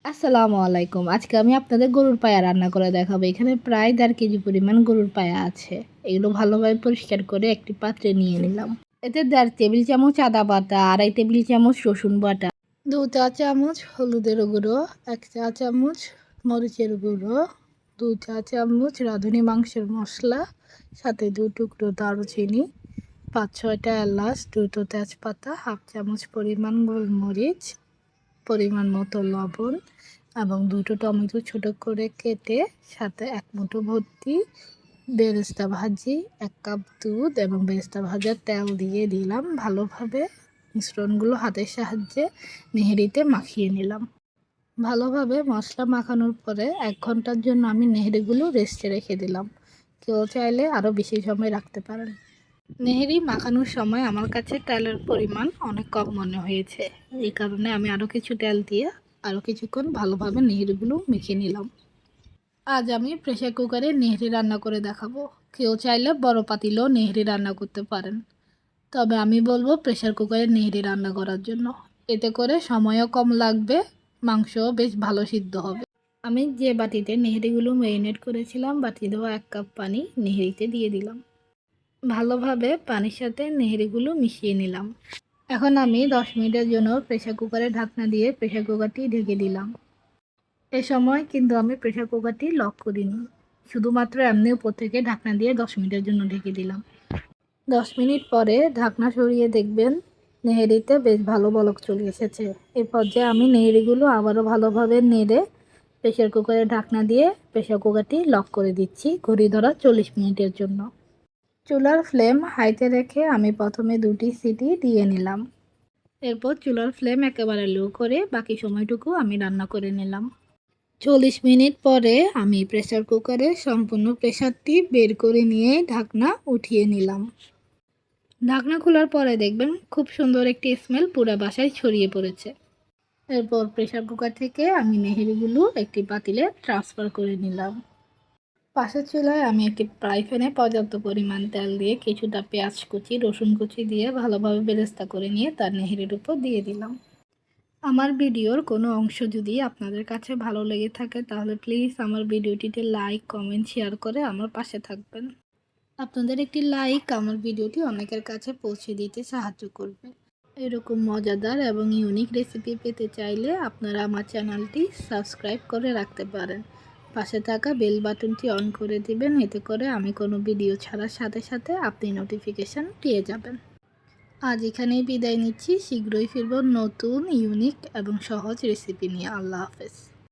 আসসালামু আলাইকুম। আজকে আমি আপনাদের গরুর পায়া রান্না করে দেখাবো। এখানে প্রায় ১.৫ কেজি পরিমাণ গরুর পায়া আছে। এগুলো ভালোভাবে পরিষ্কার করে একটি পাত্রে নিয়ে নিলাম। এতে ১.৫ টেবিল চামচ আদা বাটা, ২.৫ টেবিল চামচ রসুন বাটা, ২ চা চামচ হলুদের গুঁড়ো, ১ চা চামচ মরিচের গুঁড়ো, ২ চা চামচ রাঁধুনি মাংসের মশলা, সাথে ২ টুকরো দারুচিনি, ৫-৬টা এলাচ, ২টো তেজপাতা, ১/২ চামচ পরিমাণ গোলমরিচ, পরিমাণ মতো লবণ এবং 2টো টমেটো ছোট করে কেটে, সাথে 1 মুঠো ভর্তি বেরেস্তা ভাজি, 1 কাপ দুধ এবং বেরেস্তা ভাজার তেল দিয়ে দিলাম। ভালোভাবে মিশ্রণগুলো হাতের সাহায্যে নেহেরিতে মাখিয়ে নিলাম। ভালোভাবে মশলা মাখানোর পরে 1 ঘন্টার জন্য আমি নেহেরিগুলো রেস্টে রেখে দিলাম। কেউ চাইলে আরও বেশি সময় রাখতে পারেন। নেহেরি মাখানোর সময় আমার কাছে তেলের পরিমাণ অনেক কম মনে হয়েছে। এই কারণে আমি আরও কিছু তেল দিয়ে আরও কিছুক্ষণ ভালোভাবে নেহেরিগুলো মেখে নিলাম। আজ আমি প্রেসার কুকারে নেহেরি রান্না করে দেখাবো। কেউ চাইলে বড় পাতিলেও নেহেরি রান্না করতে পারেন, তবে আমি বলবো প্রেসার কুকারে নেহেরি রান্না করার জন্য। এতে করে সময়ও কম লাগবে, মাংসও বেশ ভালো সিদ্ধ হবে। আমি যে বাটিতে নেহেরিগুলো ম্যারিনেট করেছিলাম, বাটি দেওয়া 1 কাপ পানি নেহেরিতে দিয়ে দিলাম। ভালোভাবে পানির সাথে নেহেরিগুলো মিশিয়ে নিলাম। এখন আমি 10 মিনিটের জন্য প্রেসার কুকারে ঢাকনা দিয়ে প্রেসার কুকারটি ঢেকে দিলাম। এ সময় কিন্তু আমি প্রেসার কুকারটি লক করিনি, শুধুমাত্র এমনি উপর থেকে ঢাকনা দিয়ে 10 মিনিটের জন্য ঢেকে দিলাম। 10 মিনিট পরে ঢাকনা সরিয়ে দেখবেন নেহেরিতে বেশ ভালো বলক চলে এসেছে। এই পর্যায়ে আমি নেহেরিগুলো আবারও ভালোভাবে নেড়ে প্রেসার কুকারের ঢাকনা দিয়ে প্রেসার কুকারটি লক করে দিচ্ছি ঘড়ি ধরা 40 মিনিটের জন্য। চুলার ফ্লেম হাইতে রেখে আমি প্রথমে 2টি সিটি দিয়ে নিলাম। এরপর চুলার ফ্লেম একেবারে লো করে বাকি সময়টুকু আমি রান্না করে নিলাম। 40 মিনিট পরে আমি প্রেসার কুকারে সম্পূর্ণ প্রেসারটি বের করে নিয়ে ঢাকনা উঠিয়ে নিলাম। ঢাকনা খোলার পরে দেখবেন খুব সুন্দর একটি স্মেল পুরো বাসায় ছড়িয়ে পড়েছে। এরপর প্রেসার কুকার থেকে আমি নেহেরিগুলো একটি পাতিলে ট্রান্সফার করে নিলাম। পাশের চুলায় আমি একটি ফ্রাই প্যানে পর্যাপ্ত পরিমাণ তেল দিয়ে কিছুটা পেঁয়াজ কুচি, রসুন কুচি দিয়ে ভালোভাবে বেরেস্তা করে নিয়ে তার নেহেরির উপর দিয়ে দিলাম। আমার ভিডিওর কোনো অংশ যদি আপনাদের কাছে ভালো লেগে থাকে তাহলে প্লিজ আমার ভিডিওটিতে লাইক, কমেন্ট, শেয়ার করে আমার পাশে থাকবেন। আপনাদের একটি লাইক আমার ভিডিওটি অনেকের কাছে পৌঁছে দিতে সাহায্য করবে। এরকম মজাদার এবং ইউনিক রেসিপি পেতে চাইলে আপনারা আমার চ্যানেলটি সাবস্ক্রাইব করে রাখতে পারেন। পাশে থাকা বেল বাটনটি অন করে দিবেন, এতে করে আমি কোনো ভিডিও ছাড়ার সাথে সাথে আপনি নোটিফিকেশান পেয়ে যাবেন। আজ এখানেই বিদায় নিচ্ছি। শীঘ্রই ফিরব নতুন, ইউনিক এবং সহজ রেসিপি নিয়ে। আল্লাহ হাফেজ।